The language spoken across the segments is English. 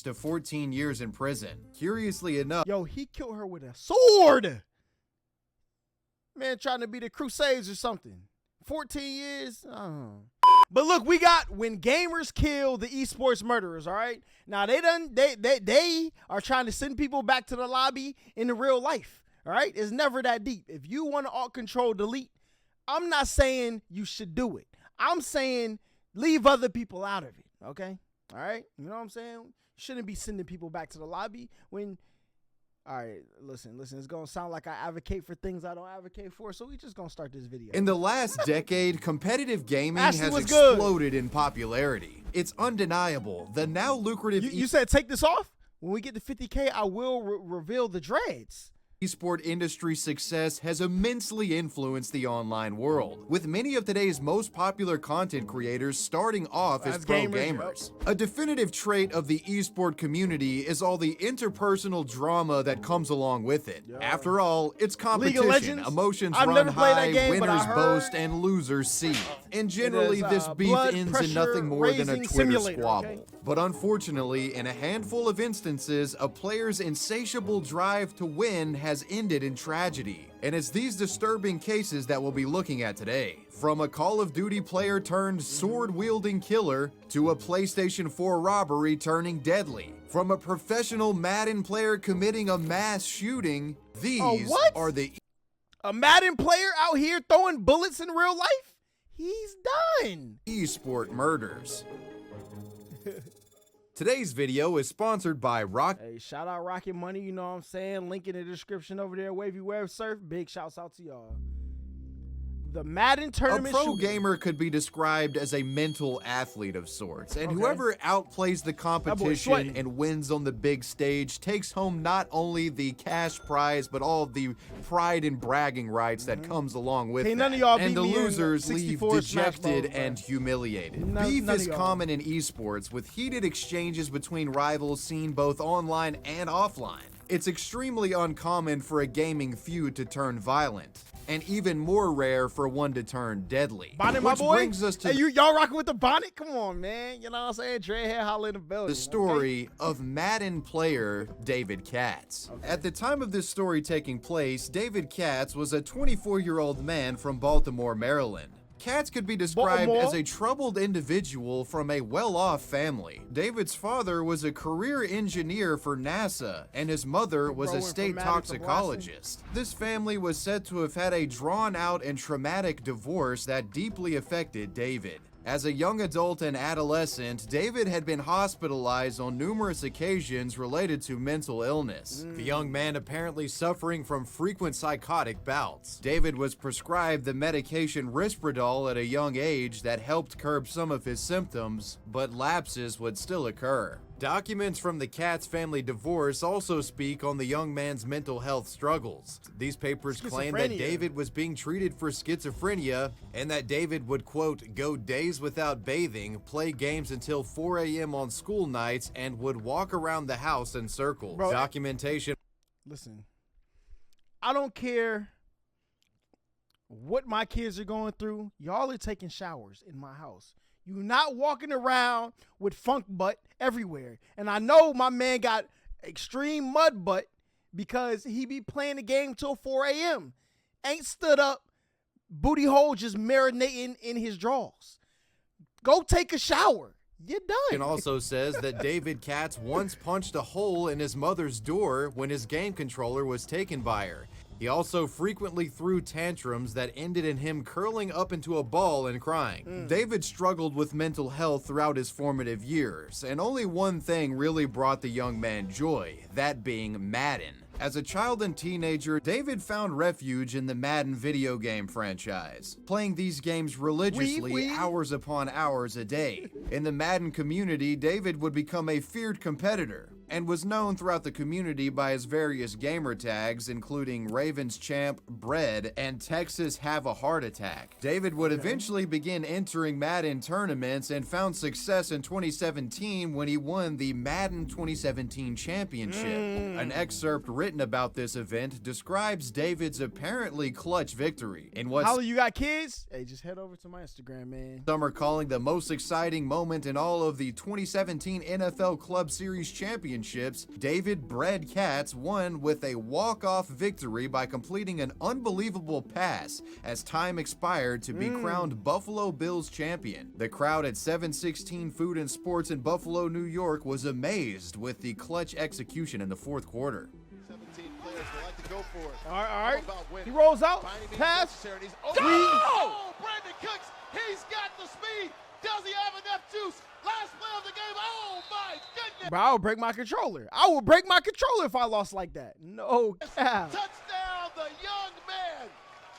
to 14 years in prison. Curiously enough, Yo, he killed her with a sword. Man, trying to be the Crusades or something. 14 years. But look, we got when gamers kill the esports murderers. All right. Now they are trying to send people back to the lobby in the real life. All right. It's never that deep. If you want to alt control delete, I'm not saying you should do it. I'm saying leave other people out of it. Okay. All right. You know what I'm saying? You shouldn't be sending people back to the lobby when. All right, listen, it's going to sound like I advocate for things I don't advocate for, so we just going to start this video. in the last decade, competitive gaming has exploded in popularity. It's undeniable. The now lucrative You said take this off? When we get to 50K, I will reveal the dreads. Esport industry success has immensely influenced the online world, with many of today's most popular content creators starting off as pro gamers. A definitive trait of the esport community is all the interpersonal drama that comes along with it. After all, it's competition, emotions run high, winners boast, and losers seethe. And generally, this beef ends in nothing more than a Twitter squabble. But unfortunately, in a handful of instances, a player's insatiable drive to win has ended in tragedy. And it's these disturbing cases that we'll be looking at today. From a Call of Duty player turned sword-wielding killer to a PlayStation 4 robbery turning deadly. From a professional Madden player committing a mass shooting, these are the... A Madden player out here throwing bullets in real life? He's done. Esport murders. Today's video is sponsored by Hey, shout out Rocket Money, you know what I'm saying? Link in the description over there, Wavy Web Surf. Big shouts out to y'all. The Madden tournament. A pro gamer could be described as a mental athlete of sorts, and whoever outplays the competition and wins on the big stage takes home not only the cash prize, but all of the pride and bragging rights that comes along with it. And the losers leave dejected and humiliated. Beef is common in esports, with heated exchanges between rivals seen both online and offline. It's extremely uncommon for a gaming feud to turn violent, and even more rare for one to turn deadly. Bonnet, my boy. Brings us to y'all rocking with the bonnet? Come on, man. You know what I'm saying? Dreadhead Holla in the building. The story of Madden player David Katz. At the time of this story taking place, David Katz was a 24-year-old man from Baltimore, Maryland. Katz could be described as a troubled individual from a well-off family. David's father was a career engineer for NASA, and his mother was a state toxicologist. This family was said to have had a drawn-out and traumatic divorce that deeply affected David. As a young adult and adolescent, David had been hospitalized on numerous occasions related to mental illness. The young man apparently suffering from frequent psychotic bouts. David was prescribed the medication Risperdal at a young age that helped curb some of his symptoms, but lapses would still occur. Documents from the Katz family divorce also speak on the young man's mental health struggles. These papers claim that David was being treated for schizophrenia and that David would, quote, go days without bathing, play games until 4 a.m. on school nights, and would walk around the house in circles. Documentation. Listen, I don't care what my kids are going through. Y'all are taking showers in my house. You're not walking around with funk butt everywhere. And I know my man got extreme mud butt because he be playing the game till 4 a.m. Ain't stood up, booty hole just marinating in his drawers. Go take a shower. You're done. It also says that David Katz once punched a hole in his mother's door when his game controller was taken by her. He also frequently threw tantrums that ended in him curling up into a ball and crying. David struggled with mental health throughout his formative years, and only one thing really brought the young man joy, that being Madden. As a child and teenager, David found refuge in the Madden video game franchise, playing these games religiously hours upon hours a day. In the Madden community, David would become a feared competitor, and was known throughout the community by his various gamer tags, including Ravens Champ, Bread, and Texas Have a Heart Attack. David would eventually begin entering Madden tournaments and found success in 2017 when he won the Madden 2017 championship. An excerpt written about this event describes David's apparently clutch victory in what Holla, you got kids? Hey, just head over to my Instagram, man. some are calling the most exciting moment in all of the 2017 NFL Club Series championships. David Bread Katz won with a walk-off victory by completing an unbelievable pass as time expired to be crowned Buffalo Bills champion. The crowd at 716 Food and Sports in Buffalo, New York was amazed with the clutch execution in the fourth quarter. 17 players would like to go for it. All right. He rolls out. Pass. Oh, Brandon Cooks, he's got the speed. Does he have enough juice? Last play of the game. Oh, my goodness. Bro, I would break my controller. I would break my controller if I lost like that. No cap. Touchdown, the young man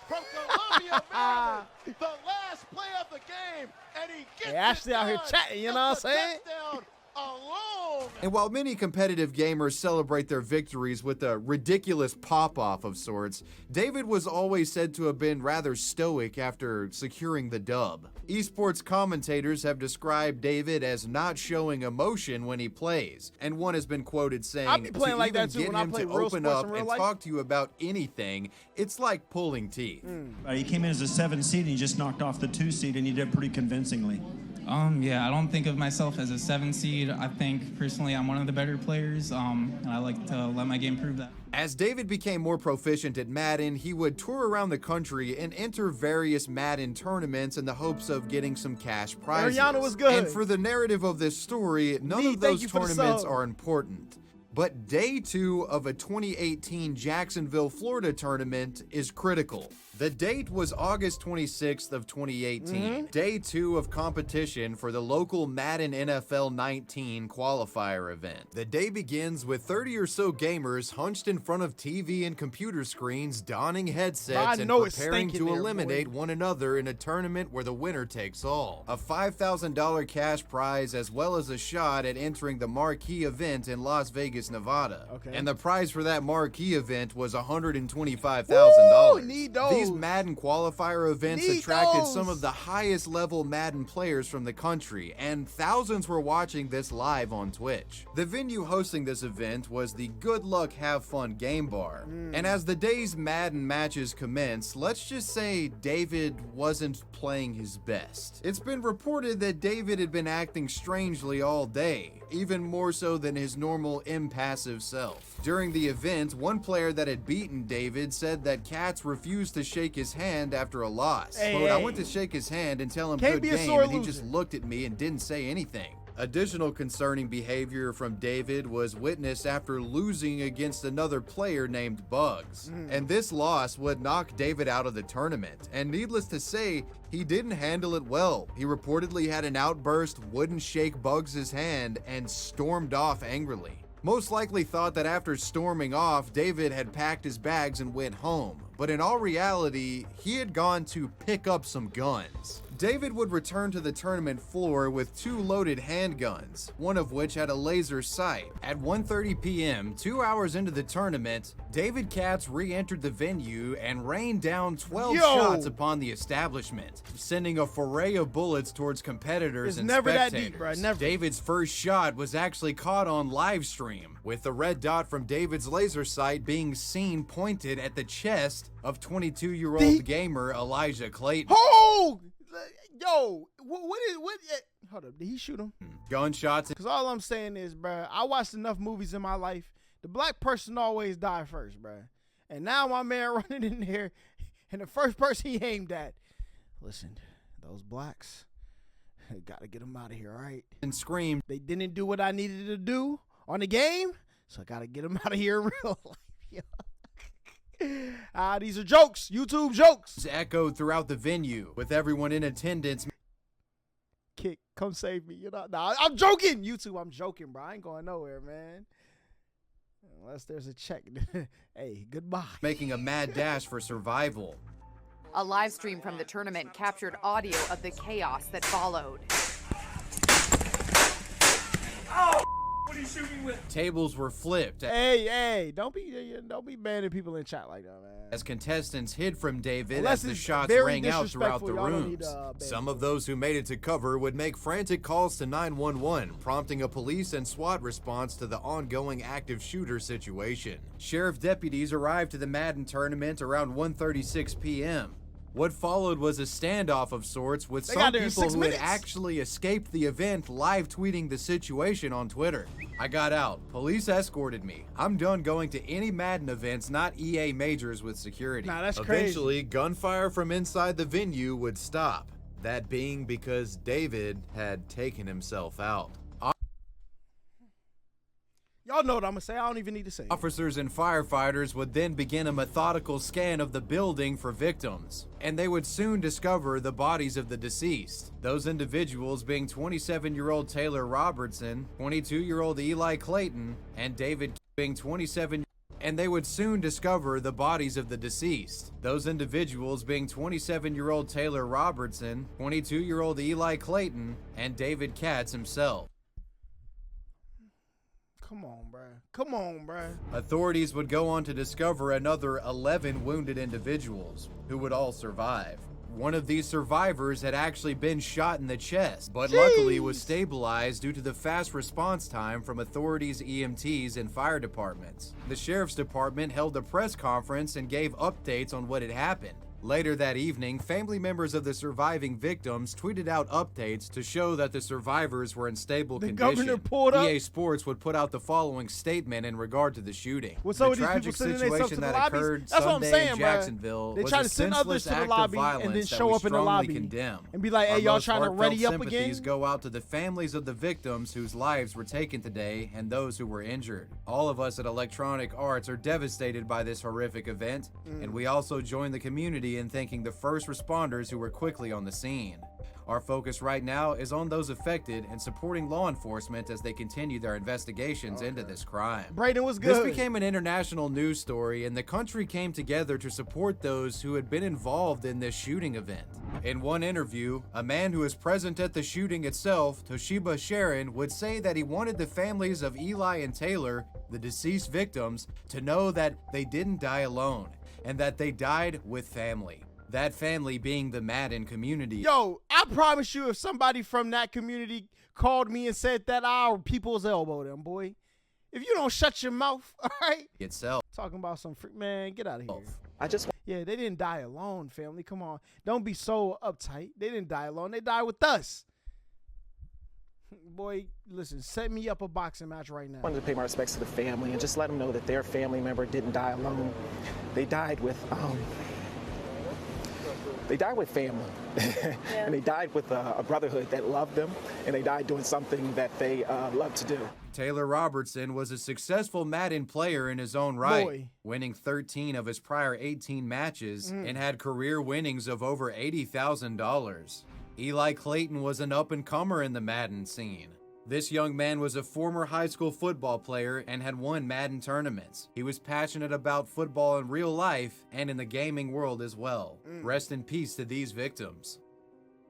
from Columbia, Maryland. The last play of the game, and he gets Hey, Ashley out here chatting, you know what I'm saying? Touchdown alone. And while many competitive gamers celebrate their victories with a ridiculous pop-off of sorts, David was always said to have been rather stoic after securing the dub. Esports commentators have described David as not showing emotion when he plays, and one has been quoted saying, I be playing to like even that too get when I him play to real open sports up in real and life." talk to you about anything, it's like pulling teeth. He came in as a 7 seed and he just knocked off the 2 seed and he did pretty convincingly. Yeah, I don't think of myself as a 7 seed. I think personally I'm one of the better players, and I like to let my game prove that. As David became more proficient at Madden, he would tour around the country and enter various Madden tournaments in the hopes of getting some cash prizes. Ariana was good. And for the narrative of this story, none Lee, of thank those you for the tournaments sub. are important. But day 2 of a 2018 Jacksonville, Florida tournament is critical. The date was August 26th of 2018, day 2 of competition for the local Madden NFL 19 qualifier event. The day begins with 30 or so gamers hunched in front of TV and computer screens, donning headsets and know it's preparing stinking to there, eliminate boy. one another in a tournament where the winner takes all. A $5,000 cash prize as well as a shot at entering the marquee event in Las Vegas, Nevada. Okay. And the prize for that marquee event was $125,000. Woo, need those. These Madden qualifier events Need attracted those. some of the highest level Madden players from the country, and thousands were watching this live on Twitch. The venue hosting this event was the Good Luck Have Fun Game Bar. And as the day's Madden matches commenced, let's just say David wasn't playing his best. It's been reported that David had been acting strangely all day, even more so than his normal impassive self. During the event, one player that had beaten David said that Katz refused to shake his hand after a loss. Hey, Quote, I hey. went to shake his hand and tell him Can't good be a game, sore and he just loser. looked at me and didn't say anything. Additional concerning behavior from David was witnessed after losing against another player named Bugs. And this loss would knock David out of the tournament. And needless to say, he didn't handle it well. He reportedly had an outburst, wouldn't shake Bugs' hand, and stormed off angrily. Most likely thought that after storming off, David had packed his bags and went home. But in all reality, he had gone to pick up some guns. David would return to the tournament floor with 2 loaded handguns, one of which had a laser sight. At 1:30 p.m., 2 hours into the tournament, David Katz re-entered the venue and rained down 12 Yo! shots upon the establishment, sending a foray of bullets towards competitors It's and never that spectators. deep, bro, never. David's first shot was actually caught on live stream, with the red dot from David's laser sight being seen pointed at the chest of 22-year-old gamer Elijah Clayton. Oh, yo, what? Hold up, did he shoot him? Gunshots Because all I'm saying is, bruh, I watched enough movies in my life. The black person always die first, bruh. And now my man running in there, and the first person he aimed at, listen, those blacks, gotta get them out of here, all right? and screamed They didn't do what I needed to do on the game, so I gotta get them out of here in real life. Yo. These are jokes, YouTube jokes. echoed throughout the venue, with everyone in attendance Kick, come save me. You know, nah, I'm joking. YouTube, I'm joking, bro. I ain't going nowhere, man. Unless there's a check. Hey, goodbye. making a mad dash for survival. A live stream from the tournament captured audio of the chaos that followed. Oh, what are Tables were flipped Hey, don't be banning people in chat like that, man. as contestants hid from David Unless as the it's shots very rang out throughout the disrespectful, y'all don't need rooms. to, ban Some people. of those who made it to cover would make frantic calls to 911, prompting a police and SWAT response to the ongoing active shooter situation. Sheriff deputies arrived to the Madden tournament around 1:36 p.m. What followed was a standoff of sorts, with They some got there in people 6 who had minutes. actually escaped the event live tweeting the situation on Twitter. I got out. Police escorted me. I'm done going to any Madden events, not EA majors with security. Nah, that's crazy. Eventually, gunfire from inside the venue would stop. That being because David had taken himself out. Y'all know what I'm gonna say. I don't even need to say it. Officers and firefighters would then begin a methodical scan of the building for victims, and they would soon discover the bodies of the deceased. Those individuals being 27-year-old Taylor Robertson, 22-year-old Eli Clayton, and David being 27. And they would soon discover the bodies of the deceased. Those individuals being 27-year-old Taylor Robertson, 22-year-old Eli Clayton, and David Katz himself. Come on, bruh. Authorities would go on to discover another 11 wounded individuals who would all survive. One of these survivors had actually been shot in the chest, but luckily was stabilized due to the fast response time from authorities, EMTs, and fire departments. The sheriff's department held a press conference and gave updates on what had happened. Later that evening, family members of the surviving victims tweeted out updates to show that the survivors were in stable The condition. governor pulled up. EA Sports would put out the following statement in regard to the shooting. What's The up with these tragic people sending themselves to situation the that lobbies? occurred That's what I'm Sunday saying, in bruh. Jacksonville They was try a to send others senseless to the act of lobby and violence then that show we up in the strongly lobby condemn. and be like, hey, Our y'all most trying to heartfelt ready up sympathies again? go out to the families of the victims whose lives were taken today and those who were injured. All of us at Electronic Arts are devastated by this horrific event, and we also join the community in thanking the first responders who were quickly on the scene. Our focus right now is on those affected and supporting law enforcement as they continue their investigations into this crime. Brayden was good. This became an international news story, and the country came together to support those who had been involved in this shooting event. In one interview, a man who was present at the shooting itself, Toshiba Sharon, would say that he wanted the families of Eli and Taylor, the deceased victims, to know that they didn't die alone and that they died with family. That family being the Madden community. Yo, I promise you, if somebody from that community called me and said that, I'll people's elbow them, boy. If you don't shut your mouth, all right? Itself. Talking about some freak, man, get out of here. I just Yeah, they didn't die alone, family. Come on. Don't be so uptight. They didn't die alone. They died with us. Boy, listen, set me up a boxing match right now. wanted to pay my respects to the family and just let them know that their family member didn't die alone. They died with family. And they died with a brotherhood that loved them, and they died doing something that they love to do. Taylor Robertson was a successful Madden player in his own right, Boy. winning 13 of his prior 18 matches and had career winnings of over $80,000. Eli Clayton was an up-and-comer in the Madden scene. This young man was a former high school football player and had won Madden tournaments. He was passionate about football in real life and in the gaming world as well. Rest in peace to these victims.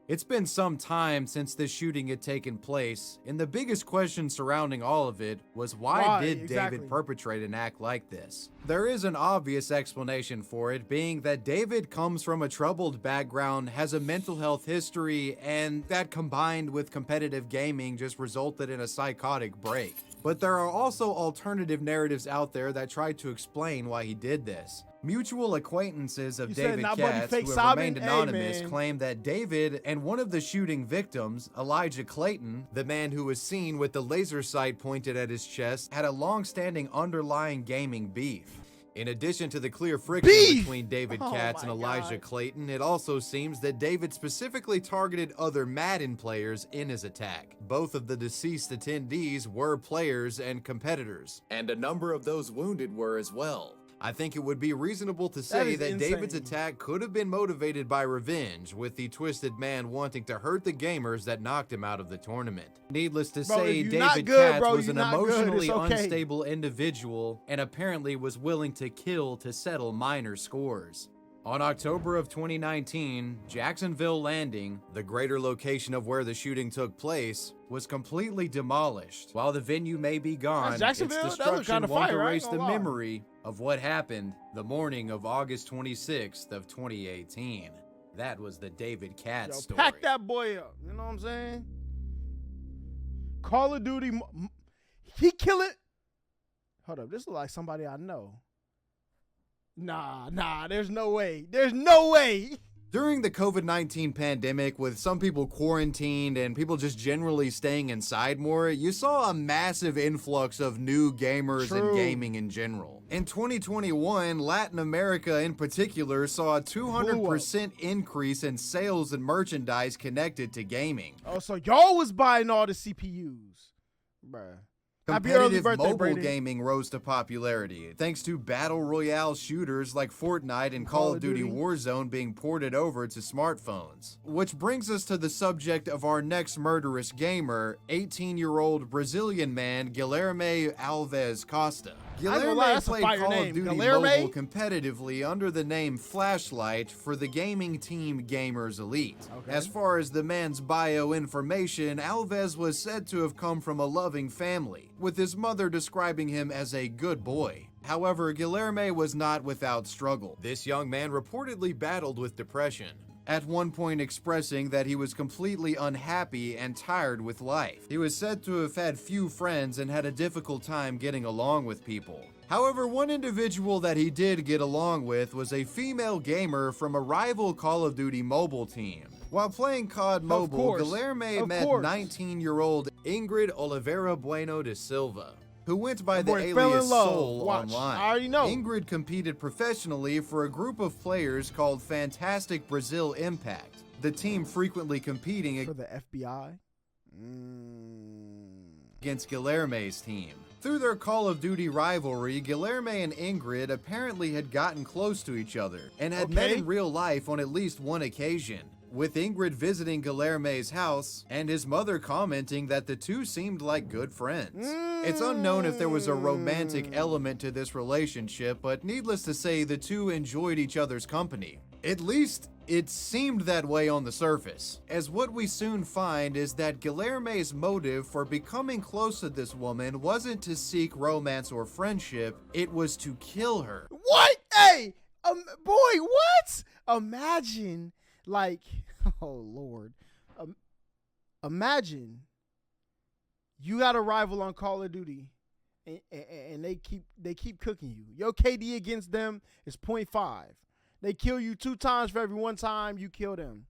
It's been some time since this shooting had taken place, and the biggest question surrounding all of it was why did exactly. David perpetrate an act like this? There is an obvious explanation for it, being that David comes from a troubled background, has a mental health history, and that combined with competitive gaming just resulted in a psychotic break. But there are also alternative narratives out there that try to explain why he did this. Mutual acquaintances of You said David not buddy Katz, fake who have sobbing? remained Hey, anonymous, man. claim that David and one of the shooting victims, Elijah Clayton, the man who was seen with the laser sight pointed at his chest, had a long-standing underlying gaming beef. In addition to the clear friction between David Oh Katz and my Elijah God. Clayton, it also seems that David specifically targeted other Madden players in his attack. Both of the deceased attendees were players and competitors, and a number of those wounded were as well. I think it would be reasonable to say is that David's insane. attack could have been motivated by revenge, with the twisted man wanting to hurt the gamers that knocked him out of the tournament. Needless to Bro, say, if you're not David good, Katz bro, was you're an not good. It's emotionally okay. unstable individual and apparently was willing to kill to settle minor scores. On October of 2019, Jacksonville Landing, the greater location of where the shooting took place, was completely demolished. While the venue may be gone, its Jacksonville? That looked destruction kinda won't fire, I ain't erase the gonna lie. memory of what happened the morning of August 26th of 2018. That was the David Katz story. Pack that boy up. You know what I'm saying? Call of Duty. He kill it. Hold up. This is like somebody I know. Nah. There's no way. There's no way. During the COVID-19 pandemic, with some people quarantined and people just generally staying inside more, you saw a massive influx of new gamers and gaming in general. In 2021, Latin America in particular saw a 200% increase in sales and merchandise connected to gaming. Oh, so y'all was buying all the CPUs. Bruh. Happy early Competitive birthday, mobile Brady. gaming rose to popularity thanks to battle royale shooters like Fortnite and Call of Duty Warzone being ported over to smartphones. Which brings us to the subject of our next murderous gamer, 18-year-old Brazilian man Guilherme Alves Costa. Guilherme played Call of Duty Mobile competitively under the name Flashlight for the gaming team Gamers Elite. As far as the man's bio information, Alves was said to have come from a loving family, with his mother describing him as a good boy. However, Guilherme was not without struggle. This young man reportedly battled with depression, at one point expressing that he was completely unhappy and tired with life. He was said to have had few friends and had a difficult time getting along with people. However, one individual that he did get along with was a female gamer from a rival Call of Duty mobile team. While playing COD Mobile, Guilherme met 19-year-old Ingrid Oliveira Bueno de Silva, who went by the alias Soul online. I already know. Ingrid competed professionally for a group of players called Fantastic Brazil Impact, the team frequently competing For the FBI? against Guilherme's team. Through their Call of Duty rivalry, Guilherme and Ingrid apparently had gotten close to each other and had met in real life on at least one occasion, with Ingrid visiting Guilherme's house and his mother commenting that the two seemed like good friends. It's unknown if there was a romantic element to this relationship, but needless to say, the two enjoyed each other's company. At least, it seemed that way on the surface, as what we soon find is that Guilherme's motive for becoming close to this woman wasn't to seek romance or friendship, it was to kill her. What? Hey! Boy, what? Imagine, like, oh Lord. Imagine you got a rival on Call of Duty and they keep cooking you. Your KD against them is 0.5. They kill you 2 times for every 1 time you kill them.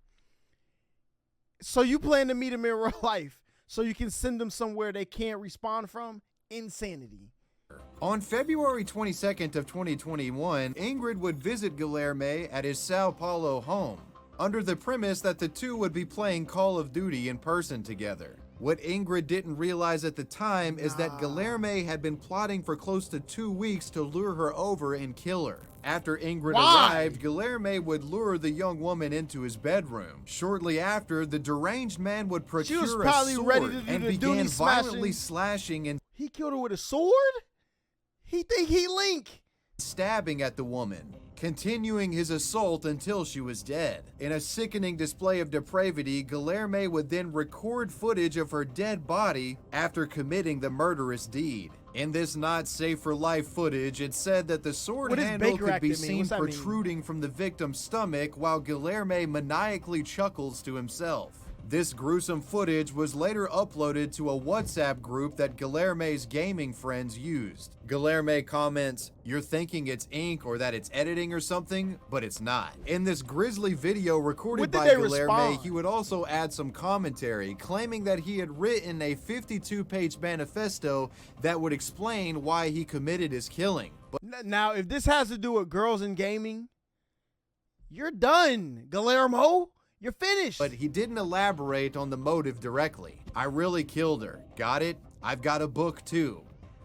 So you plan to meet them in real life so you can send them somewhere they can't respawn from? Insanity. On February 22nd of 2021, Ingrid would visit Guilherme at his Sao Paulo home, under the premise that the two would be playing Call of Duty in person together. What Ingrid didn't realize at the time is that Guilherme had been plotting for close to 2 weeks to lure her over and kill her. After Ingrid arrived, Guilherme would lure the young woman into his bedroom. Shortly after, the deranged man would procure a sword and began violently slashing and He killed her with a sword? He think he Link. Stabbing at the woman, continuing his assault until she was dead. In a sickening display of depravity, Guilherme would then record footage of her dead body after committing the murderous deed. In this not safe for life footage, it said that the sword handle could be seen protruding from the victim's stomach while Guilherme maniacally chuckles to himself. This gruesome footage was later uploaded to a WhatsApp group that Guilherme's gaming friends used. Guilherme comments, "You're thinking it's ink or that it's editing or something, but it's not." In this grisly video recorded by Guilherme, he would also add some commentary, claiming that he had written a 52-page manifesto that would explain why he committed his killing. Now, if this has to do with girls in gaming, you're done, Guillermo. You're finished. But he didn't elaborate on the motive directly. "I really killed her. Got it? I've got a book too.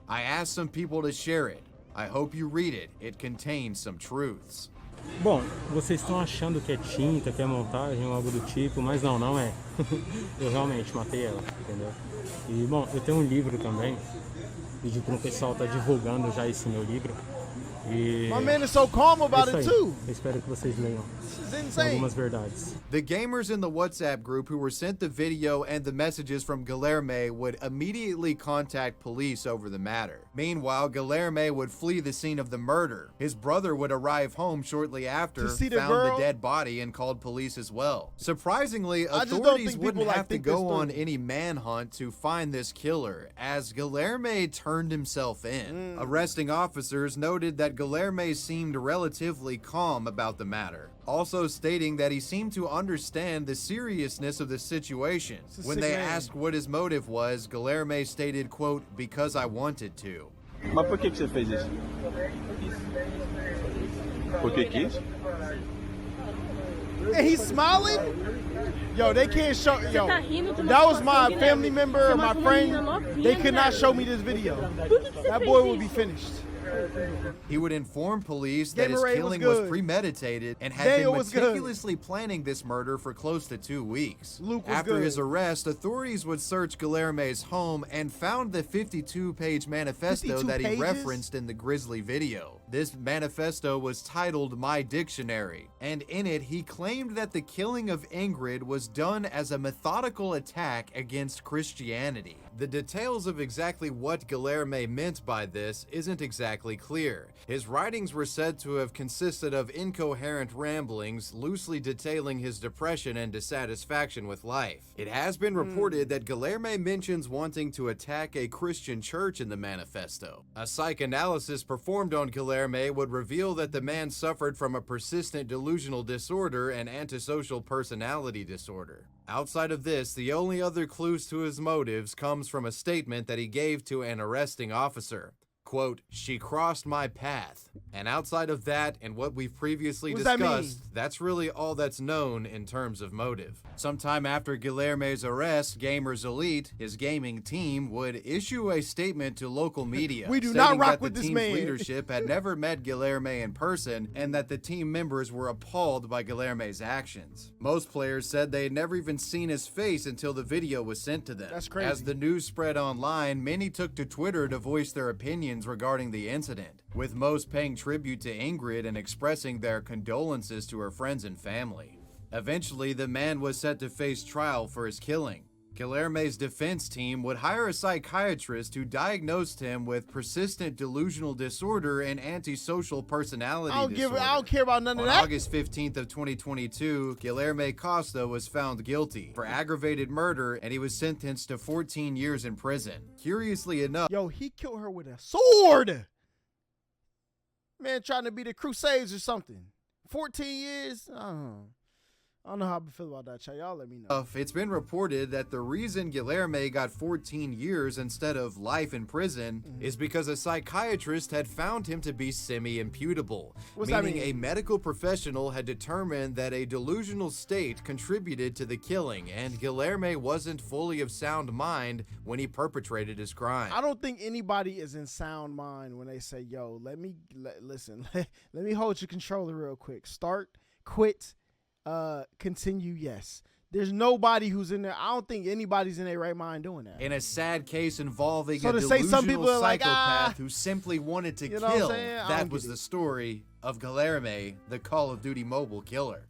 I asked some people to share it. I hope you read it. It contains some truths." Bom, vocês estão achando que é tinta, que é montagem ou algo do tipo, mas não, não é. Eu realmente matei ela, entendeu? E, bom, eu tenho um livro também, pedi para o pessoal estar divulgando já esse meu livro. E My man is so calm about é it isso aí. too. Eu espero que vocês leiam. This is São insane. algumas verdades. The gamers in the WhatsApp group who were sent the video and the messages from Guilherme would immediately contact police over the matter. Meanwhile, Guilherme would flee the scene of the murder. His brother would arrive home shortly after, To see the found girl? the dead body, and called police as well. Surprisingly, I just don't authorities think wouldn't people, like, have to think this go on through. any manhunt to find this killer, as Guilherme turned himself in. Arresting officers noted that Guilherme seemed relatively calm about the matter, also stating that he seemed to understand the seriousness of the situation. It's a When sick they man. asked what his motive was, Guilherme stated, quote, "because I wanted to." Mas por que você fez isso? Porque quis? And he's smiling? Yo, they can't show. Yo, that was my family member or my friend. They could not show me this video. That boy would be finished. He would inform police that his Gatorade was killing was good. premeditated and had Daniel been was good. meticulously planning this murder for close to 2 weeks. Luke was After good. his arrest, authorities would search Guilherme's home and found the 52-page manifesto 52 that he pages? referenced in the Grizzly video. This manifesto was titled My Dictionary, and in it he claimed that the killing of Ingrid was done as a methodical attack against Christianity. The details of exactly what Guilherme meant by this isn't exactly clear. His writings were said to have consisted of incoherent ramblings, loosely detailing his depression and dissatisfaction with life. It has been reported that Guilherme mentions wanting to attack a Christian church in the manifesto. A psychoanalysis performed on Guilherme would reveal that the man suffered from a persistent delusional disorder and antisocial personality disorder. Outside of this, the only other clues to his motives comes from a statement that he gave to an arresting officer. Quote, "She crossed my path." And outside of that and what we've previously What does that mean? discussed, that's really all that's known in terms of motive. Sometime after Guilherme's arrest, Gamers Elite, his gaming team, would issue a statement to local media. We do not stating rock that with the this team's man. leadership had never met Guilherme in person and that the team members were appalled by Guilherme's actions. Most players said they had never even seen his face until the video was sent to them. That's crazy. As the news spread online, many took to Twitter to voice their opinions regarding the incident, with most paying tribute to Ingrid and expressing their condolences to her friends and family. Eventually, the man was set to face trial for his killing. Guilherme's defense team would hire a psychiatrist who diagnosed him with persistent delusional disorder and antisocial personality disorder. I don't care about none of On that. August 15th of 2022, Guilherme Costa was found guilty for aggravated murder and he was sentenced to 14 years in prison. Curiously enough, Yo, he killed her with a sword. Man, trying to be the Crusades or something. 14 years? I don't know how I feel about that, y'all. Y'all let me know. it's been reported that the reason Guilherme got 14 years instead of life in prison is because a psychiatrist had found him to be semi-imputable, What's that meaning mean? a medical professional had determined that a delusional state contributed to the killing, and Guilherme wasn't fully of sound mind when he perpetrated his crime. I don't think anybody is in sound mind when they say, yo, listen, let me hold your controller real quick. Start, quit, continue, yes. There's nobody who's in there. I don't think anybody's in their right mind doing that. In a sad case involving So a to say delusional some people are like, psychopath who simply wanted to You know what I'm kill, saying? I that don't was get the it. story of Guilherme, the Call of Duty mobile killer.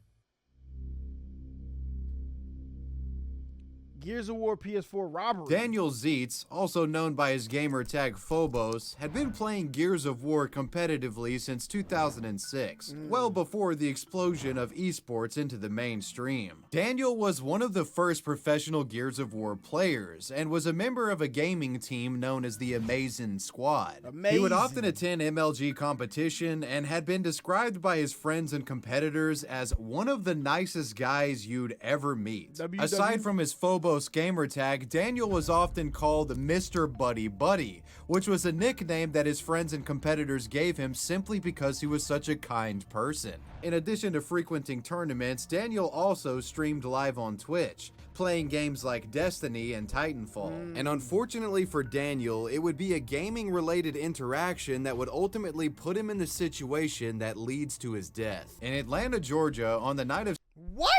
Gears of War PS4 robbery. Daniel Zietz, also known by his gamer tag Phobos, had been playing Gears of War competitively since 2006, well before the explosion of esports into the mainstream. Daniel was one of the first professional Gears of War players and was a member of a gaming team known as the Amazing Squad. He would often attend MLG competition and had been described by his friends and competitors as one of the nicest guys you'd ever meet. Aside from his Phobos gamer tag, Daniel was often called Mr. Buddy Buddy, which was a nickname that his friends and competitors gave him simply because he was such a kind person. In addition to frequenting tournaments, Daniel also streamed live on Twitch, playing games like Destiny and Titanfall. And unfortunately for Daniel, it would be a gaming-related interaction that would ultimately put him in the situation that leads to his death. In Atlanta, Georgia, on the night of What?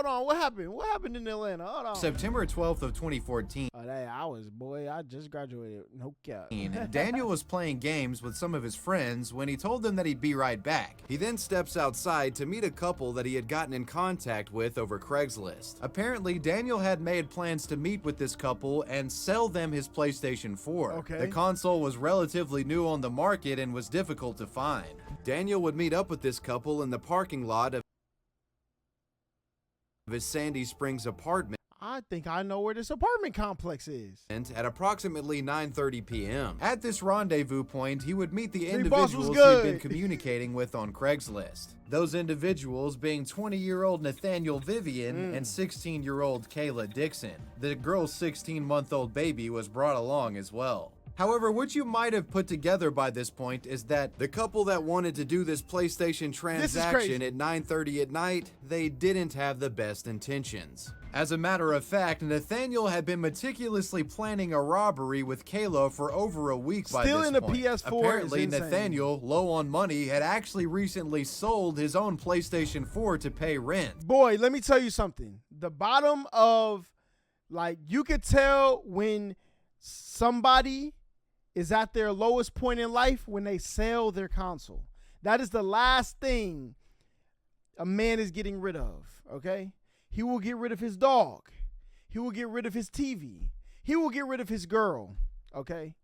Hold on. What happened? What happened in Atlanta? Hold on. September 12th of 2014. Oh, I just graduated. No cap. Daniel was playing games with some of his friends when he told them that he'd be right back. He then steps outside to meet a couple that he had gotten in contact with over Craigslist. Apparently, Daniel had made plans to meet with this couple and sell them his PlayStation 4. Okay. The console was relatively new on the market and was difficult to find. Daniel would meet up with this couple in the parking lot of his Sandy Springs apartment. I think I know where this apartment complex is. At approximately 9:30 p.m. At this rendezvous point, he would meet the Big Boss was individuals good. he'd been communicating with on Craigslist. Those individuals being 20-year-old Nathaniel Vivian and 16-year-old Kayla Dixon. The girl's 16-month-old baby was brought along as well. However, what you might have put together by this point is that the couple that wanted to do this PlayStation transaction at 9:30 at night, they didn't have the best intentions. As a matter of fact, Nathaniel had been meticulously planning a robbery with Kayla for over a week by this Still in the point. PS4 Apparently, is insane. Nathaniel, low on money, had actually recently sold his own PlayStation 4 to pay rent. Boy, let me tell you something. The bottom of, like, you could tell when somebody is at their lowest point in life when they sell their console. That is the last thing a man is getting rid of, okay? He will get rid of his dog. He will get rid of his TV. He will get rid of his girl, okay?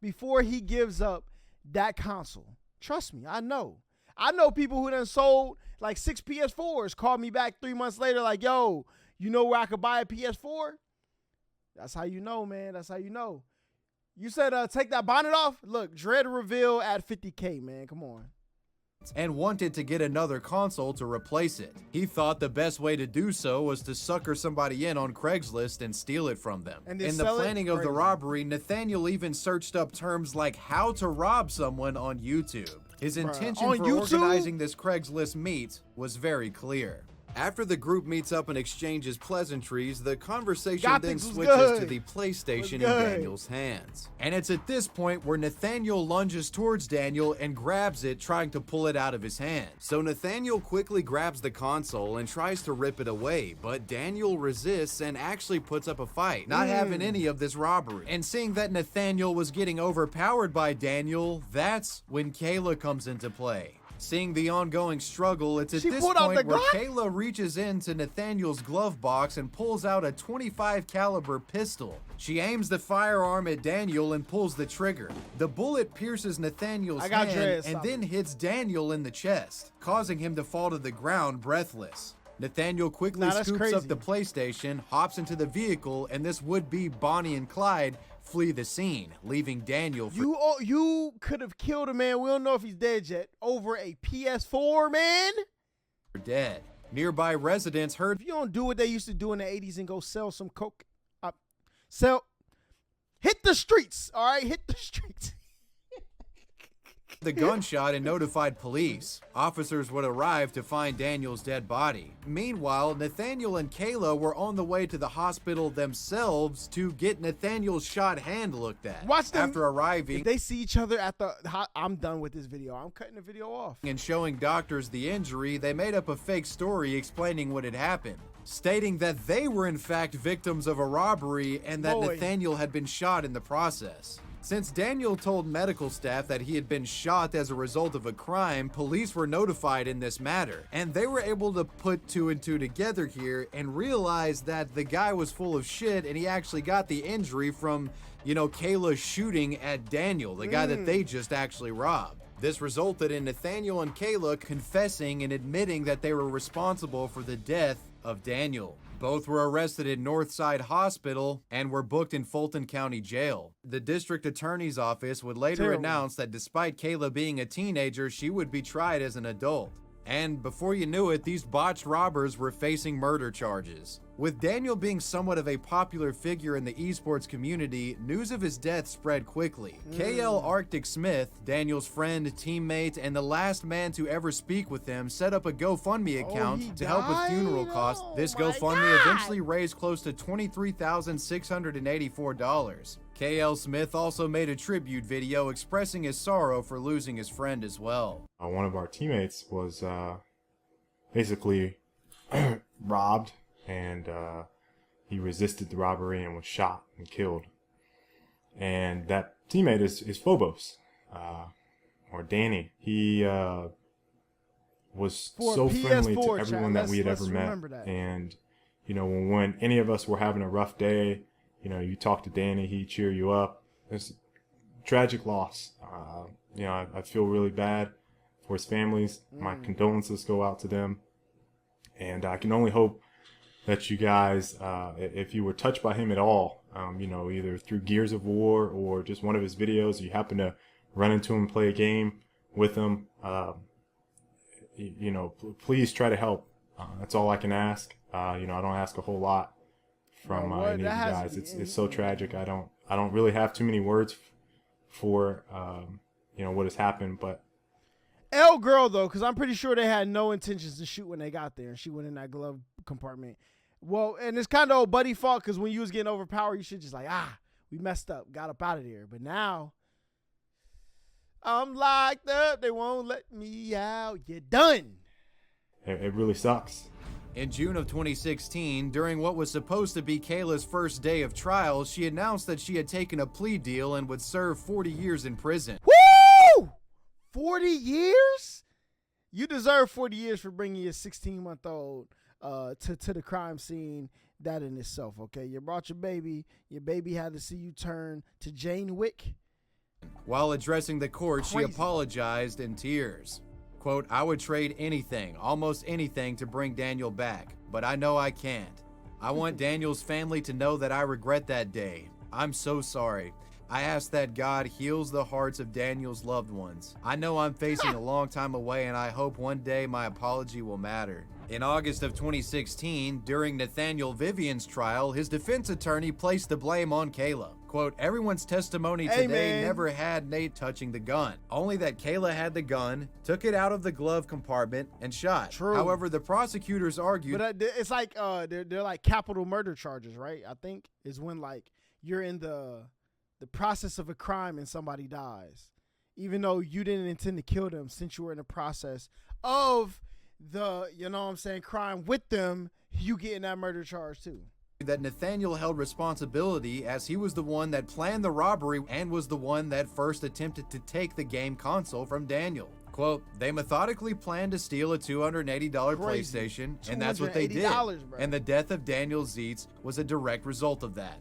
Before he gives up that console. Trust me, I know. I know people who done sold like 6 PS4s, called me back 3 months later like, yo, you know where I could buy a PS4? That's how you know, man. That's how you know. You said take that bonnet off? Look, Dread reveal at 50K, man. Come on. And wanted to get another console to replace it. He thought the best way to do so was to sucker somebody in on Craigslist and steal it from them. And then in the sell it? planning of the Crazy. robbery, Nathaniel even searched up terms like how to rob someone on YouTube. His intention On for YouTube? organizing this Craigslist meet was very clear. After the group meets up and exchanges pleasantries, the conversation then Gothics was switches good. to the PlayStation in good. Daniel's hands. And it's at this point where Nathaniel lunges towards Daniel and grabs it, trying to pull it out of his hand. So Nathaniel quickly grabs the console and tries to rip it away, but Daniel resists and actually puts up a fight, not having any of this robbery. And seeing that Nathaniel was getting overpowered by Daniel, that's when Kayla comes into play. Seeing the ongoing struggle, it's at She this pulled out point the where Glock? Kayla reaches into Nathaniel's glove box and pulls out a .25 caliber pistol. She aims the firearm at Daniel and pulls the trigger. The bullet pierces Nathaniel's I got hand dreads, and stop then hits Daniel in the chest, causing him to fall to the ground breathless. Nathaniel quickly Nah, that's scoops crazy. up the PlayStation, hops into the vehicle, and this would-be Bonnie and Clyde flee the scene, leaving Daniel for You could have killed a man. We don't know if he's dead yet. Over a PS4, man. dead. Nearby residents heard If you don't do what they used to do in the 80s and go sell some coke, hit the streets, all right? Hit the streets. the gunshot and notified police. Officers would arrive to find Daniel's dead body. Meanwhile, Nathaniel and Kayla were on the way to the hospital themselves to get Nathaniel's shot hand looked at. Watch them. After arriving If they see each other at the... I'm done with this video. I'm cutting the video off. and showing doctors the injury, they made up a fake story explaining what had happened, stating that they were in fact victims of a robbery and that Boy. Nathaniel had been shot in the process. Since Daniel told medical staff that he had been shot as a result of a crime, police were notified in this matter, and they were able to put two and two together here and realize that the guy was full of shit and he actually got the injury from, Kayla shooting at Daniel, the guy that they just actually robbed. This resulted in Nathaniel and Kayla confessing and admitting that they were responsible for the death of Daniel. Both were arrested in Northside Hospital and were booked in Fulton County Jail. The district attorney's office would later announce that despite Kayla being a teenager, she would be tried as an adult. And before you knew it, these botched robbers were facing murder charges. With Daniel being somewhat of a popular figure in the esports community, news of his death spread quickly. KL Arctic Smith, Daniel's friend, teammate, and the last man to ever speak with him, set up a GoFundMe account to help with funeral costs. This GoFundMe eventually raised close to $23,684. KL Smith also made a tribute video expressing his sorrow for losing his friend as well. One of our teammates was basically robbed, and he resisted the robbery and was shot and killed. And that teammate is Phobos, or Danny. He was so friendly to everyone that we had ever met. And, you know, when any of us were having a rough day, you know, you talk to Danny, he'd cheer you up. It's a tragic loss. You know, I feel really bad for his families. My condolences go out to them. And I can only hope that you guys, if you were touched by him at all, you know, either through Gears of War or just one of his videos, you happen to run into him, play a game with him, you know, please try to help. That's all I can ask. You know, I don't ask a whole lot from any of you guys. It's so tragic. I don't really have too many words for you know, what has happened, but L girl though, because I'm pretty sure they had no intentions to shoot when they got there, and she went in that glove compartment. Well, and it's kind of old buddy fault, because when you was getting overpowered, you should just like, we messed up, got up out of there. But now I'm locked up, they won't let me out. You're done. It really sucks. In June of 2016, during what was supposed to be Kayla's first day of trial, she announced that she had taken a plea deal and would serve 40 years in prison. Woo! 40 years? You deserve 40 years for bringing your 16-month-old to the crime scene. That in itself, okay? You brought your baby had to see you turn to Jane Wick. While addressing the court, she apologized in tears. Quote, I would trade anything, almost anything, to bring Daniel back, but I know I can't. I want Daniel's family to know that I regret that day. I'm so sorry. I ask that God heals the hearts of Daniel's loved ones. I know I'm facing a long time away, and I hope one day my apology will matter. In August of 2016, during Nathaniel Vivian's trial, his defense attorney placed the blame on Kayla. Quote, everyone's testimony today never had Nate touching the gun. Only that Kayla had the gun, took it out of the glove compartment, and shot. True. However, the prosecutors argued... But it's like, they're like capital murder charges, right? I think is when like you're in the process of a crime and somebody dies. Even though you didn't intend to kill them, since you were in the process of the, you know what I'm saying, crime with them, you getting that murder charge too. That Nathaniel held responsibility, as he was the one that planned the robbery and was the one that first attempted to take the game console from Daniel. Quote, they methodically planned to steal a $280 PlayStation, and that's what they did. Bro. And the death of Daniel Zietz was a direct result of that.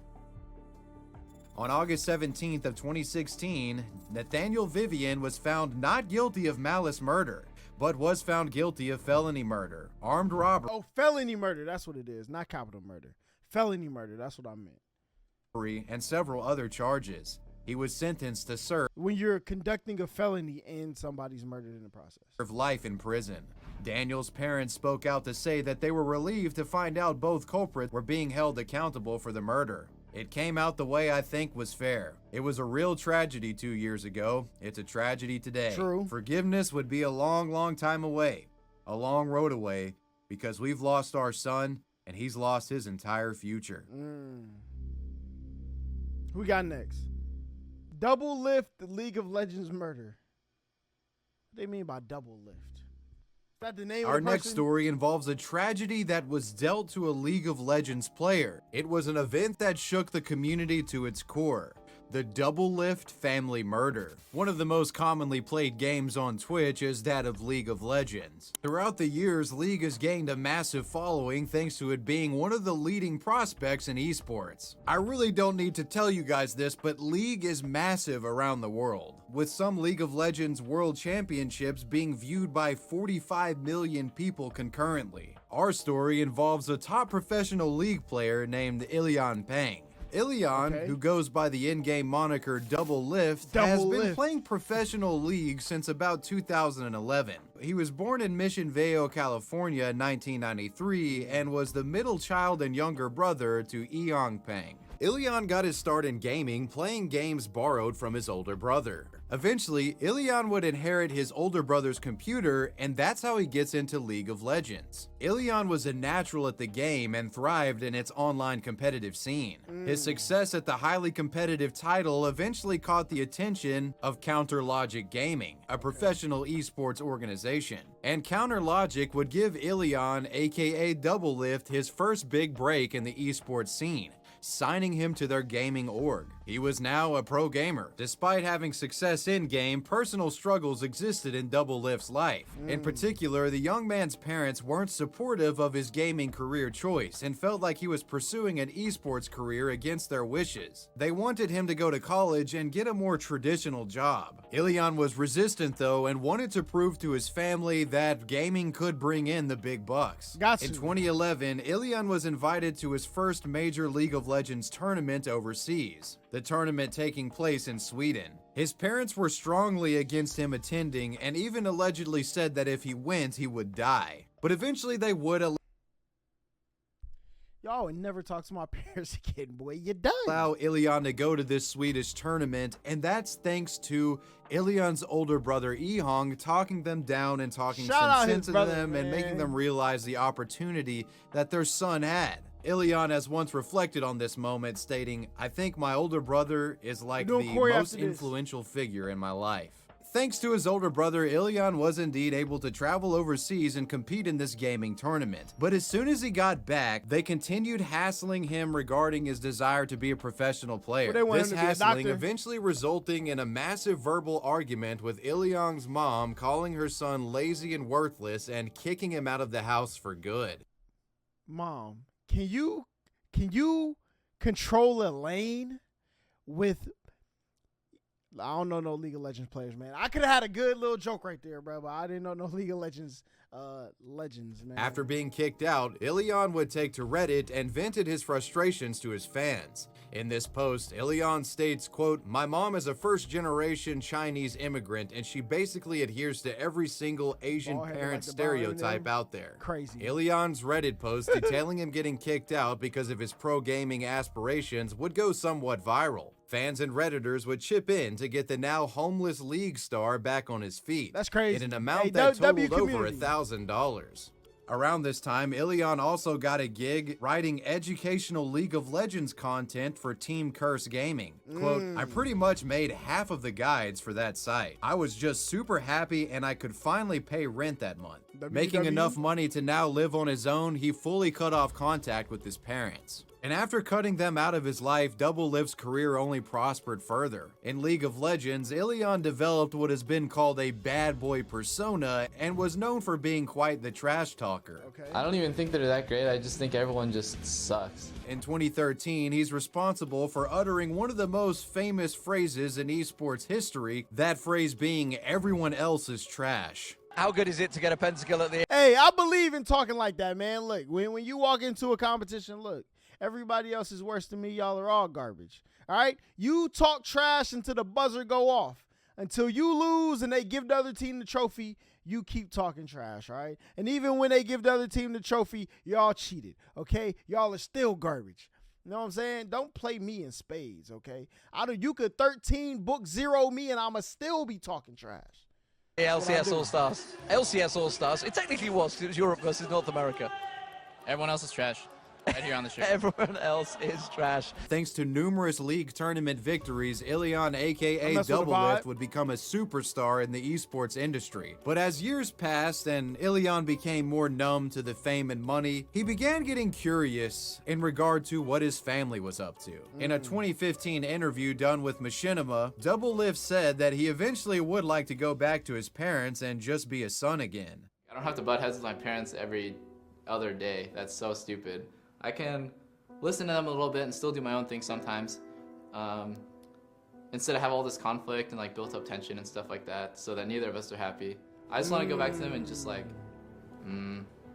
On August 17th of 2016, Nathaniel Vivian was found not guilty of malice murder, but was found guilty of felony murder, armed robbery. Oh, felony murder, that's what it is, not capital murder. Felony murder, that's what I meant. And several other charges. He was sentenced to serve when you're conducting a felony and somebody's murdered in the process. Life in prison. Daniel's parents spoke out to say that they were relieved to find out both culprits were being held accountable for the murder. It came out the way I think was fair. It was a real tragedy 2 years ago. It's a tragedy today. True. Forgiveness would be a long, long time away. A long road away, because we've lost our son and he's lost his entire future. Who we got next? Double lift, the League of Legends murder. What do they mean by double lift? Is that the name Our of the next person? story involves a tragedy that was dealt to a League of Legends player. It was an event that shook the community to its core. The Double Lift family murder. One of the most commonly played games on Twitch is that of League of Legends. Throughout the years, League has gained a massive following thanks to it being one of the leading prospects in esports. I really don't need to tell you guys this, but League is massive around the world, with some League of Legends World Championships being viewed by 45 million people concurrently. Our story involves a top professional League player named Ilian Pang. Ilian, who goes by the in-game moniker Double Lift, has been playing professional League since about 2011. He was born in Mission Viejo, California in 1993 and was the middle child and younger brother to Eong Pang. Ilian got his start in gaming playing games borrowed from his older brother. Eventually, Ilion would inherit his older brother's computer, and that's how he gets into League of Legends. Ilion was a natural at the game and thrived in its online competitive scene. His success at the highly competitive title eventually caught the attention of Counter Logic Gaming, a professional esports organization. And Counter Logic would give Ilion, aka Doublelift, his first big break in the esports scene, signing him to their gaming org. He was now a pro gamer. Despite having success in-game, personal struggles existed in Doublelift's life. In particular, the young man's parents weren't supportive of his gaming career choice and felt like he was pursuing an esports career against their wishes. They wanted him to go to college and get a more traditional job. Ilion was resistant though and wanted to prove to his family that gaming could bring in the big bucks. In 2011, Ilion was invited to his first major League of Legends tournament overseas, the tournament taking place in Sweden. His parents were strongly against him attending and even allegedly said that if he went, he would die. But eventually they would Y'all would never talk to my parents again, boy. You done. allow Ilion to go to this Swedish tournament, and that's thanks to Ilion's older brother Ehong talking them down and talking some sense into them and making them realize the opportunity that their son had. Ilion has once reflected on this moment, stating, "I think my older brother is like the most influential figure in my life." Thanks to his older brother, Ilion was indeed able to travel overseas and compete in this gaming tournament. But as soon as he got back, they continued hassling him regarding his desire to be a professional player. This hassling eventually resulting in a massive verbal argument with Ilion's mom calling her son lazy and worthless and kicking him out of the house for good. Mom, can you control a lane with... I don't know no League of Legends players, man. I could have had a good little joke right there, bro, but I didn't know no League of Legends legends, man. After being kicked out, Ilion would take to Reddit and vented his frustrations to his fans. In this post, Ilion states, quote, "My mom is a first-generation Chinese immigrant, and she basically adheres to every single Asian parent stereotype out there." Crazy. Ilion's Reddit post detailing him getting kicked out because of his pro-gaming aspirations would go somewhat viral. Fans and Redditors would chip in to get the now homeless League star back on his feet. That's crazy. In an amount that totaled over $1,000. Around this time, Ilion also got a gig writing educational League of Legends content for Team Curse Gaming. Quote, "I pretty much made half of the guides for that site. I was just super happy and I could finally pay rent that month." Making enough money to now live on his own, he fully cut off contact with his parents. And after cutting them out of his life, Doublelift's career only prospered further. In League of Legends, Ilion developed what has been called a bad boy persona and was known for being quite the trash talker. I don't even think they're that great. I just think everyone just sucks. In 2013, he's responsible for uttering one of the most famous phrases in esports history, that phrase being "everyone else is trash." How good is it to get a pentakill at the end? Hey, I believe in talking like that, man. Look, when you walk into a competition, look, everybody else is worse than me. Y'all are all garbage. All right? You talk trash until the buzzer go off. Until you lose and they give the other team the trophy, you keep talking trash, all right? And even when they give the other team the trophy, y'all cheated, okay? Y'all are still garbage. You know what I'm saying? Don't play me in spades, okay? You could 13 book 0 me and I'ma still be talking trash. LCS All-Stars. LCS All-Stars. It technically was. It was Europe versus North America. Everyone else is trash. Right here on the show. Everyone else is trash. Thanks to numerous league tournament victories, Ilion, aka Doublelift, would become a superstar in the esports industry. But as years passed and Ilion became more numb to the fame and money, he began getting curious in regard to what his family was up to. In a 2015 interview done with Machinima, Doublelift said that he eventually would like to go back to his parents and just be a son again. I don't have to butt heads with my parents every other day. That's so stupid. I can listen to them a little bit and still do my own thing sometimes, instead of have all this conflict and like built up tension and stuff like that, so that neither of us are happy. I just want to go back to them and just like,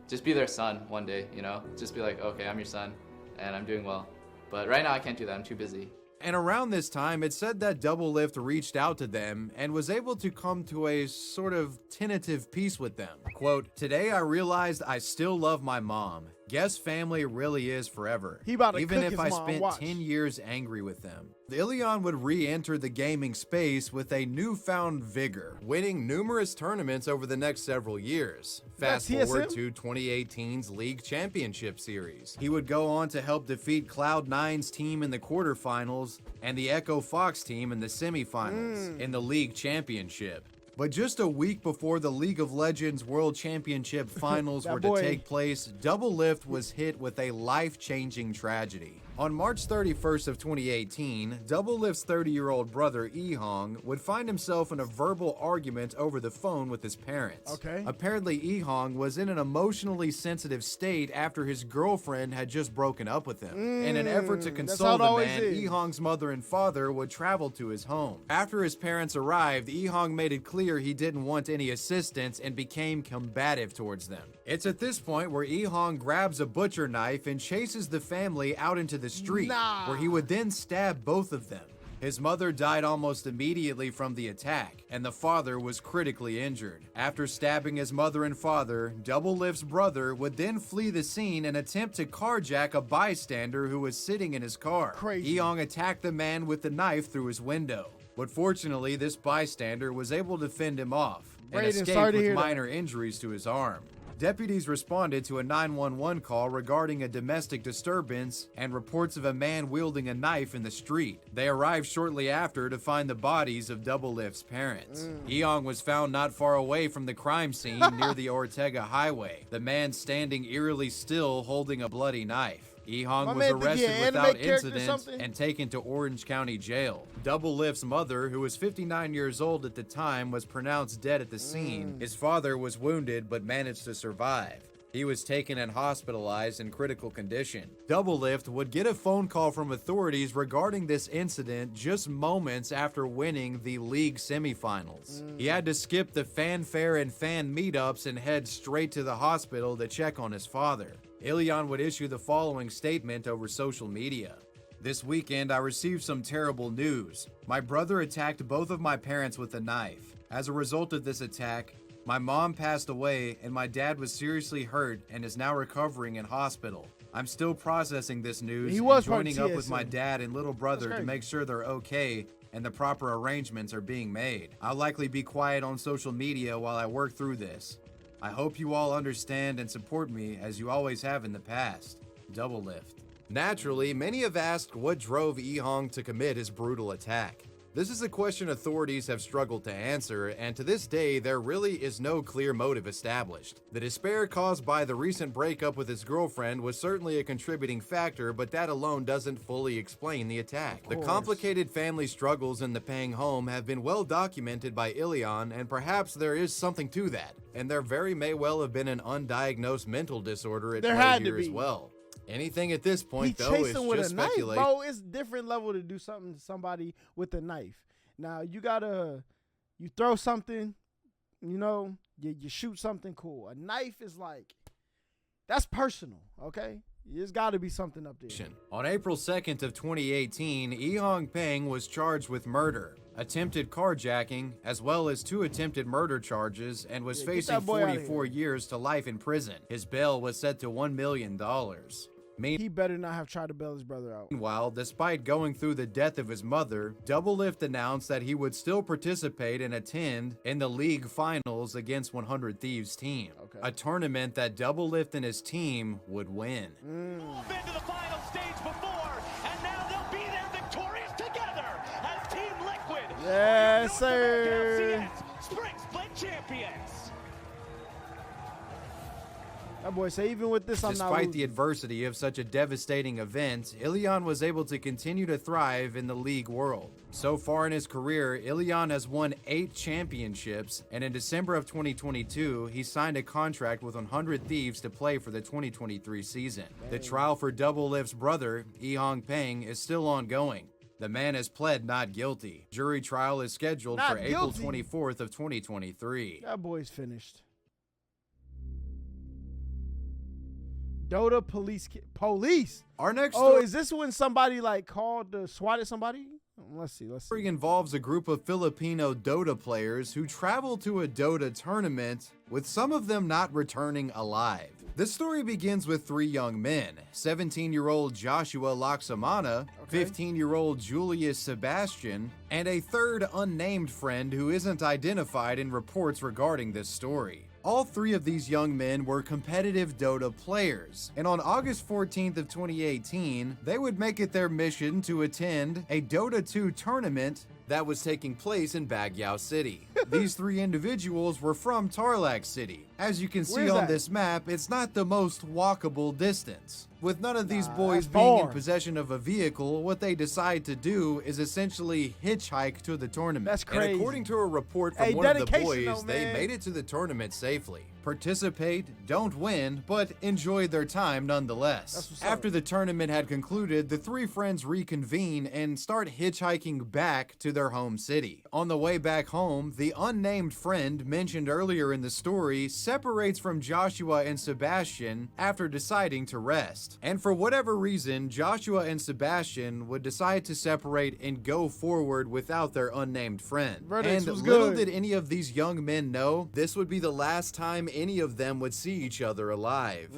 just be their son one day, you know? Just be like, okay, I'm your son and I'm doing well. But right now I can't do that, I'm too busy. And around this time, it said that Doublelift reached out to them and was able to come to a sort of tentative peace with them. Quote, "Today I realized I still love my mom. Guess family really is forever. He about to even cook if his I mom, spent watch. 10 years angry with them. Ilion would re-enter the gaming space with a newfound vigor, winning numerous tournaments over the next several years. Fast forward to 2018's League Championship Series. He would go on to help defeat Cloud9's team in the quarterfinals and the Echo Fox team in the semifinals in the League Championship. But just a week before the League of Legends World Championship Finals were to take place, Doublelift was hit with a life-changing tragedy. On March 31st of 2018, Doublelift's 30-year-old brother, Ehong, would find himself in a verbal argument over the phone with his parents. Apparently, Ehong was in an emotionally sensitive state after his girlfriend had just broken up with him. In an effort to console the man, Ehong's mother and father would travel to his home. After his parents arrived, Ehong made it clear he didn't want any assistance and became combative towards them. It's at this point where Ehong grabs a butcher knife and chases the family out into the street, where he would then stab both of them. His mother died almost immediately from the attack, and the father was critically injured. After stabbing his mother and father, Doublelift's brother would then flee the scene and attempt to carjack a bystander who was sitting in his car. Ehong attacked the man with the knife through his window, but fortunately this bystander was able to fend him off and escaped with minor injuries to his arm. Deputies responded to a 911 call regarding a domestic disturbance and reports of a man wielding a knife in the street. They arrived shortly after to find the bodies of Doublelift's parents. Ehong was found not far away from the crime scene near the Ortega Highway, the man standing eerily still holding a bloody knife. Ehong was arrested without incident and taken to Orange County Jail. Doublelift's mother, who was 59 years old at the time, was pronounced dead at the scene. His father was wounded but managed to survive. He was taken and hospitalized in critical condition. Doublelift would get a phone call from authorities regarding this incident just moments after winning the league semifinals. He had to skip the fanfare and fan meetups and head straight to the hospital to check on his father. Ilion would issue the following statement over social media. This weekend, I received some terrible news. My brother attacked both of my parents with a knife. As a result of this attack, my mom passed away and my dad was seriously hurt and is now recovering in hospital. I'm still processing this news and joining up with my dad and little brother to make sure they're okay and the proper arrangements are being made. I'll likely be quiet on social media while I work through this. I hope you all understand and support me as you always have in the past. Doublelift. Naturally, many have asked what drove Ehong to commit his brutal attack. This is a question authorities have struggled to answer, and to this day, there really is no clear motive established. The despair caused by the recent breakup with his girlfriend was certainly a contributing factor, but that alone doesn't fully explain the attack. The complicated family struggles in the Pang home have been well documented by Ilion, and perhaps there is something to that. And there very may well have been an undiagnosed mental disorder at play here as well. Anything at this point, though, is just speculation. Bro, it's different level to do something to somebody with a knife. Now, you throw something, you shoot something cool. A knife is like, that's personal, okay? There's got to be something up there. On April 2nd of 2018, Ehong Peng was charged with murder, attempted carjacking, as well as 2 attempted murder charges, and was facing 44 years to life in prison. His bail was set to $1 million. He better not have tried to bail his brother out. Meanwhile, despite going through the death of his mother, Doublelift announced that he would still participate and attend in the league finals against 100 Thieves' team, a tournament that Doublelift and his team would win. Been to the final stage before, and now they'll be there victorious together as Team Liquid. Yes, sir. Spring Split champions. That boy say, even with this, I'm not Despite the adversity of such a devastating event, Ilion was able to continue to thrive in the league world. So far in his career, Ilion has won 8 championships, and in December of 2022, he signed a contract with 100 Thieves to play for the 2023 season. The trial for Doublelift's brother, Ehong Peng, is still ongoing. The man has pled not guilty. Jury trial is scheduled for April 24th of 2023. That boy's finished. Dota police. Our next story. Is this when somebody called to swat at somebody? Let's see. Story involves a group of Filipino Dota players who traveled to a Dota tournament, with some of them not returning alive. The story begins with three young men, 17-year-old Joshua Laksamana, 15-year-old Julius Sebastian, and a third unnamed friend who isn't identified in reports regarding this story. All three of these young men were competitive Dota players, and on August 14th of 2018, they would make it their mission to attend a Dota 2 tournament that was taking place in Baguio City. These three individuals were from Tarlac City. As you can see on this map, it's not the most walkable distance. With none of these boys being in possession of a vehicle, what they decide to do is essentially hitchhike to the tournament. That's crazy. And according to a report from one of the boys, they made it to the tournament safely. Participate, don't win, but enjoyed their time nonetheless. After the tournament had concluded, the three friends reconvene and start hitchhiking back to their home city. On the way back home, the unnamed friend mentioned earlier in the story separates from Joshua and Sebastian after deciding to rest. And for whatever reason, Joshua and Sebastian would decide to separate and go forward without their unnamed friend. And little did any of these young men know, this would be the last time any of them would see each other alive.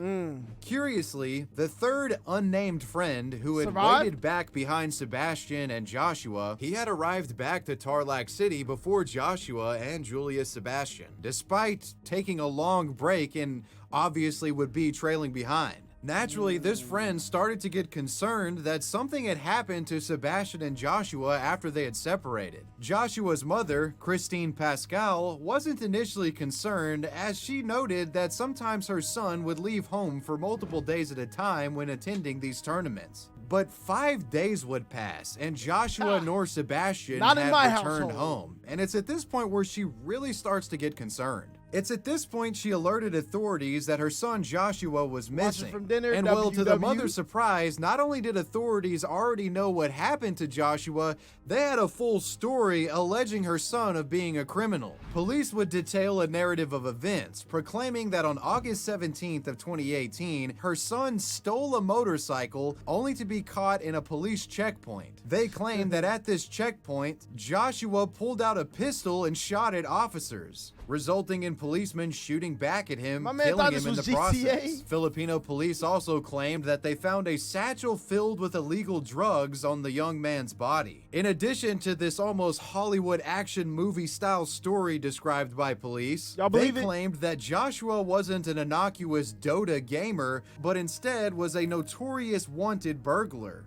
Curiously, the third unnamed friend who had waited back behind Sebastian and Joshua, he had arrived back to Tarlac City before Joshua and Julius Sebastian, despite taking a long break and obviously would be trailing behind. Naturally, this friend started to get concerned that something had happened to Sebastian and Joshua after they had separated. Joshua's mother, Christine Pascal, wasn't initially concerned, as she noted that sometimes her son would leave home for multiple days at a time when attending these tournaments. But 5 days would pass, and Joshua nor Sebastian had returned home. And it's at this point where she really starts to get concerned. It's at this point she alerted authorities that her son Joshua was missing. And well, to the mother's surprise, not only did authorities already know what happened to Joshua, they had a full story alleging her son of being a criminal. Police would detail a narrative of events, proclaiming that on August 17th of 2018, her son stole a motorcycle only to be caught in a police checkpoint. They claimed that at this checkpoint, Joshua pulled out a pistol and shot at officers, resulting in policemen shooting back at him, killing him in the process. Filipino police also claimed that they found a satchel filled with illegal drugs on the young man's body. In addition to this almost Hollywood action movie style story described by police, they claimed that Joshua wasn't an innocuous Dota gamer, but instead was a notorious wanted burglar.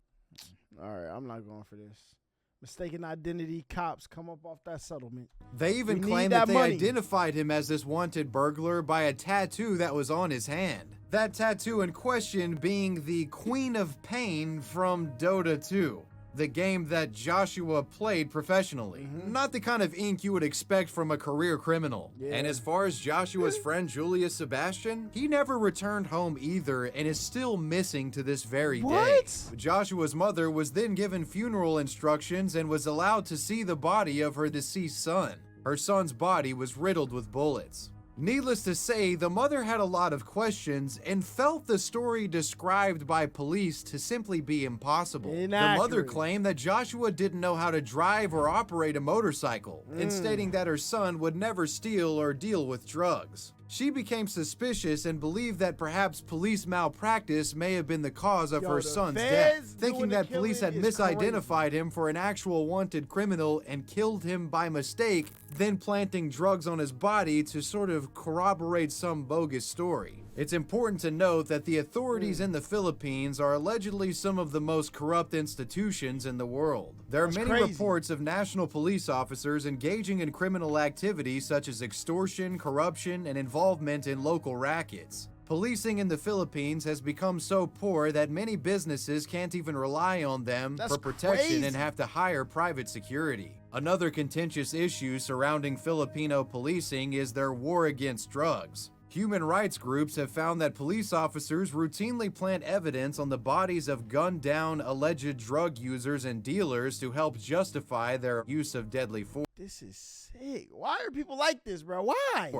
All right, I'm not going for this. Mistaken identity cops come up off that settlement. They even claimed that they identified him as this wanted burglar by a tattoo that was on his hand. That tattoo in question being the Queen of Pain from Dota 2, the game that Joshua played professionally. Not the kind of ink you would expect from a career criminal. And as far as Joshua's friend Julius Sebastian, he never returned home either and is still missing to this very day. Joshua's mother was then given funeral instructions and was allowed to see the body of her deceased son. Her son's body was riddled with bullets. Needless to say, the mother had a lot of questions and felt the story described by police to simply be impossible. The mother claimed that Joshua didn't know how to drive or operate a motorcycle, and stating that her son would never steal or deal with drugs. She became suspicious and believed that perhaps police malpractice may have been the cause of her son's death, thinking that police had misidentified him for an actual wanted criminal and killed him by mistake, then planting drugs on his body to sort of corroborate some bogus story. It's important to note that the authorities in the Philippines are allegedly some of the most corrupt institutions in the world. There are many reports of national police officers engaging in criminal activities such as extortion, corruption, and involvement in local rackets. Policing in the Philippines has become so poor that many businesses can't even rely on them for protection and have to hire private security. Another contentious issue surrounding Filipino policing is their war against drugs. Human rights groups have found that police officers routinely plant evidence on the bodies of gunned-down alleged drug users and dealers to help justify their use of deadly force. This is sick. Why are people like this, bro? Why?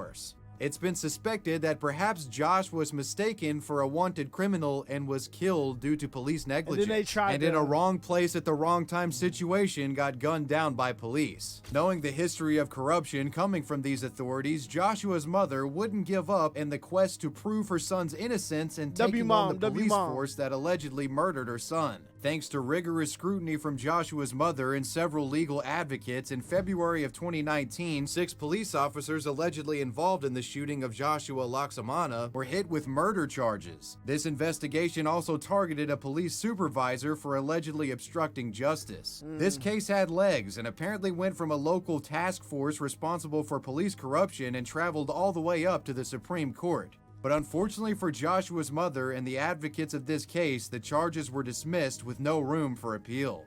It's been suspected that perhaps Josh was mistaken for a wanted criminal and was killed due to police negligence. And in a wrong place at the wrong time situation got gunned down by police. Knowing the history of corruption coming from these authorities, Joshua's mother wouldn't give up in the quest to prove her son's innocence and taking on the police force that allegedly murdered her son. Thanks to rigorous scrutiny from Joshua's mother and several legal advocates, in February of 2019, 6 police officers allegedly involved in the shooting of Joshua Laksamana were hit with murder charges. This investigation also targeted a police supervisor for allegedly obstructing justice. This case had legs and apparently went from a local task force responsible for police corruption and traveled all the way up to the Supreme Court. But unfortunately for Joshua's mother and the advocates of this case, the charges were dismissed with no room for appeal.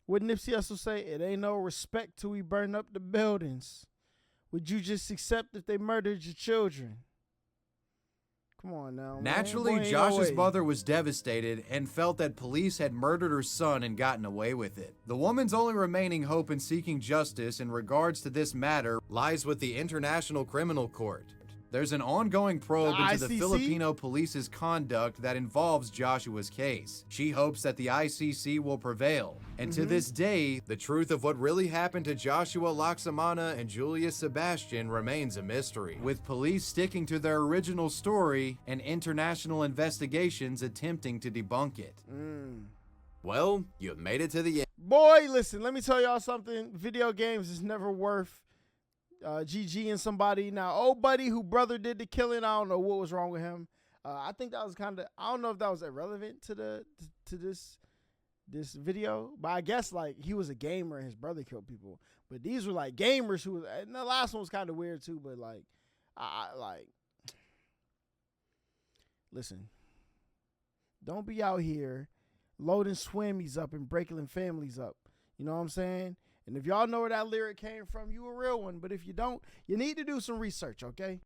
What Nipsey Hussle say? It ain't no respect till we burn up the buildings. Would you just accept if they murdered your children? Come on now. Naturally, Josh's mother was devastated and felt that police had murdered her son and gotten away with it. The woman's only remaining hope in seeking justice in regards to this matter lies with the International Criminal Court. There's an ongoing probe into the Filipino police's conduct that involves Joshua's case. She hopes that the ICC will prevail. And to this day, the truth of what really happened to Joshua Laksamana and Julius Sebastian remains a mystery, with police sticking to their original story and international investigations attempting to debunk it. Well, you've made it to the end. Boy, listen, let me tell y'all something. Video games is never worth GGing somebody. Now, old buddy who brother did the killing, I don't know what was wrong with him. I think that was kind of, I don't know if that was irrelevant to this video, but I guess like he was a gamer and his brother killed people. But these were like gamers who was, and the last one was kind of weird too, but like, listen, don't be out here loading swimmies up and breaking families up. You know what I'm saying? And if y'all know where that lyric came from, you a real one. But if you don't, you need to do some research, okay?